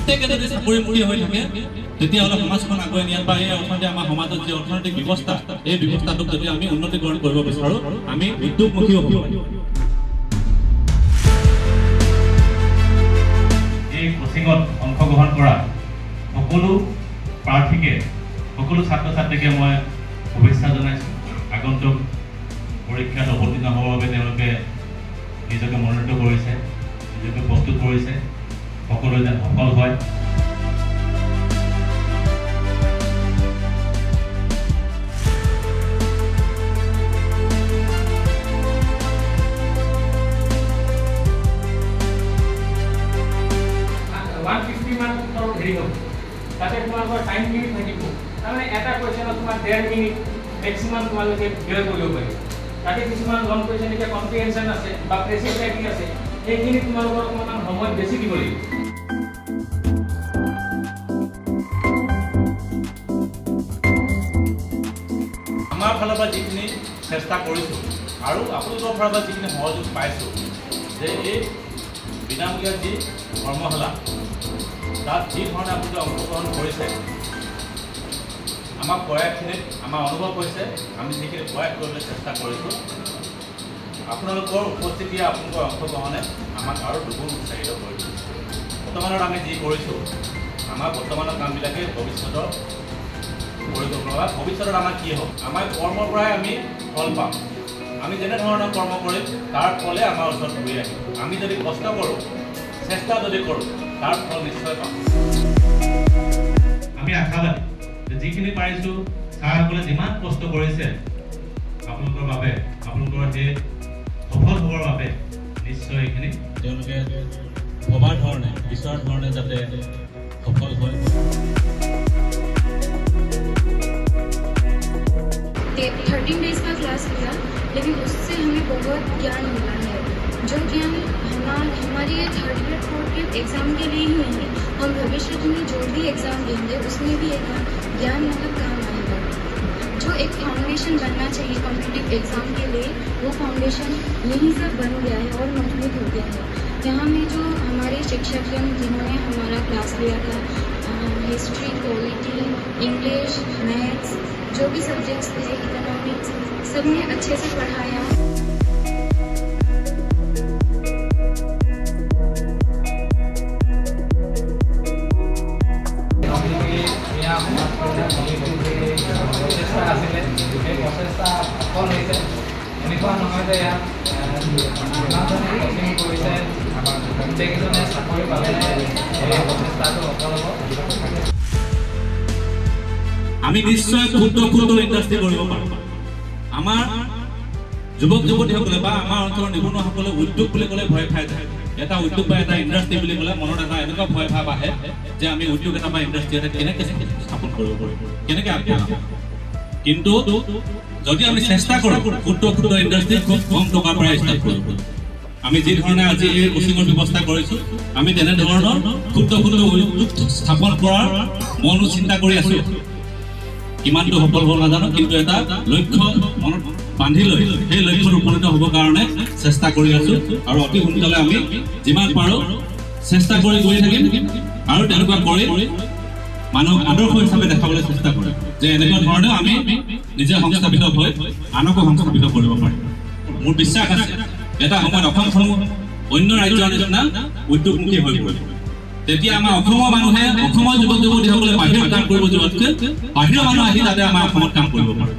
প্ৰত্যেকে যদি চাকৰিমুখী হৈ থাকে তেতিয়াহ'লে সমাজখন আগুৱাই নিয়াত বা এই অৰ্থনীতি আমাৰ সমাজত যি অৰ্থনৈতিক ব্যৱস্থা এই ব্যৱস্থাটোক যদি আমি উন্নতিকৰণ কৰিব বিচাৰোঁ আমি উদ্যোগমুখী হ'ব লাগিব। এই কোচিঙত অংশগ্ৰহণ কৰা সকলো প্ৰাৰ্থীকে সকলো ছাত্ৰ ছাত্ৰীকে মই শুভেচ্ছা জনাইছোঁ। আগন্তুক পৰীক্ষাত অৱতীৰ্ণ হ'বৰ বাবে তেওঁলোকে নিজকে মনোনীত কৰিছে, নিজকে প্ৰস্তুত কৰিছে, সকলোৱে যেন সফল হয়। তাতে তোমালোকৰ টাইম লিমিট থাকিব, তাৰমানে এটা কুৱেশ্যনত তোমাৰ 1.5 মিনিট মেক্সিমাম তোমালোকে ক্লিয়াৰ কৰিব পাৰিব। তাতে কিছুমান লং কুৱেশ্যন এতিয়া কম্প্ৰিহেনশ্যন আছে বা প্ৰেচিজ ৰাইটিং আছে, সেইখিনি তোমালোকৰ অকণমান সময় বেছি দিব লাগিব। আমাৰ ফালৰ পৰা যিখিনি চেষ্টা কৰিছোঁ আৰু আপোনালোকৰ ফালৰ পৰা যিখিনি সহযোগ পাইছোঁ যে এই বিনামূলীয়া যি কৰ্মশালা তাত যি ধৰণে আপোনালোকে অংশগ্ৰহণ কৰিছে আমাক প্ৰয়াসখিনিত আমাৰ অনুভৱ হৈছে আমি যিখিনি প্ৰয়াস কৰিবলৈ চেষ্টা কৰিছোঁ আপোনালোকৰ উপস্থিতি আপোনালোকৰ অংশগ্ৰহণে আমাক আৰু দুগুণ উৎসাহিত কৰি দিছে। বৰ্তমানত আমি যি কৰিছোঁ আমাৰ বৰ্তমানৰ কামবিলাকে ভৱিষ্যতৰ পৰিকল্পনা বা ভৱিষ্যতত আমাৰ কি হ'ব, আমাৰ কৰ্মৰ পৰাই আমি ফল পাম। আমি যেনেধৰণৰ কৰ্ম কৰিম তাৰ ফলে আমাৰ ওচৰত ঘূৰি আহিব। আমি যদি কষ্ট কৰোঁ, চেষ্টা যদি কৰোঁ, তাৰ ফল নিশ্চয় পাম। আমি আশাবাদী যে যিখিনি পাৰিছোঁ ছাৰসকলে যিমান কষ্ট কৰিছে আপোনালোকৰ বাবে, আপোনালোকৰ সেই সফল হ'বৰ বাবে নিশ্চয় এইখিনি তেওঁলোকে ভবাৰ ধৰণে বিচৰাৰ ধৰণে যাতে সফল হয়। 13 डेज का क्लास लिया, लेकिन उससे हमें बहुत ज्ञान मिला है। जो ज्ञान हमारे ये 3rd grade 4th grade exam के लिए ही नहीं, हम भविष्य में जो भी एग्ज़ाम देंगे उसमें भी एक ज्ञान मतलब काम आएगा। जो एक फाउंडेशन बनना चाहिए कॉम्पिटिटिव एग्ज़ाम के लिए, वो फाउंडेशन यहीं से बन गया है और मजबूत हो गया है। यहाँ में जो हमारे शिक्षक हैं जिन्होंने हमारा क्लास लिया था, हिस्ट्री, पॉलिटी, इंग्लिश, मैथ्स, जो भी सब्जेक्ट्स थे, इकोनॉमिक्स, सब ने अच्छे से पढ़ाया। আমি নিশ্চয় ক্ষুদ্ৰ ক্ষুদ্ৰ ইণ্ডাষ্ট্ৰি কৰিব পাৰোঁ। আমাৰ যুৱক যুৱতীসকলে বা আমাৰ অঞ্চলৰ নিবনুৱাসকলে উদ্যোগ বুলি ক'লে ভয় খাই যায়। এটা উদ্যোগ বা এটা ইণ্ডাষ্ট্ৰি বুলি ক'লে মনত এটা এনেকুৱা ভয় ভাৱ আহে যে আমি উদ্যোগ এটা বা ইণ্ডাষ্ট্ৰি এটা কেনেকৈ স্থাপন কৰিব পাৰিম, কেনেকৈ আগবঢ়াম। কিন্তু যদি আমি চেষ্টা কৰোঁ ক্ষুদ্ৰ ক্ষুদ্ৰ ইণ্ডাষ্ট্ৰি খুব কম টকাৰ পৰা ষ্টাৰ্ট কৰিব। আমি যি ধৰণে আজি এই কোচিঙৰ ব্যৱস্থা কৰিছোঁ, আমি তেনেধৰণৰ ক্ষুদ্ৰ ক্ষুদ্ৰ উদ্যোগ স্থাপন কৰাৰ মনো চিন্তা কৰি আছোঁ। কিমানটো সফল হ'ব নাজানো, কিন্তু এটা লক্ষ্য মনত বান্ধি লৈ সেই লক্ষ্যত উপনীত হ'বৰ কাৰণে চেষ্টা কৰি আছোঁ আৰু অতি সোনকালে আমি যিমান পাৰোঁ চেষ্টা কৰি গৈ থাকিম আৰু তেনেকুৱা কৰি মানুহক আদৰ্শ হিচাপে দেখাবলৈ চেষ্টা কৰিম যে এনেকুৱা ধৰণে আমি নিজে সংস্থাপিত হৈ আনকো সংস্থাপিত কৰিব পাৰিম। মোৰ বিশ্বাস আছে এটা সময়ত অসমখন অন্য ৰাজ্যৰ নিচিনা উদ্যোগমুখী হৈ পৰিব। তেতিয়া আমাৰ অসমৰ মানুহে অসমৰ যুৱক যুৱতীসকলে বাহিৰত কাম কৰিব যোৱাতকৈ বাহিৰৰ মানুহ আহি তাতে আমাৰ অসমত কাম কৰিব পাৰে।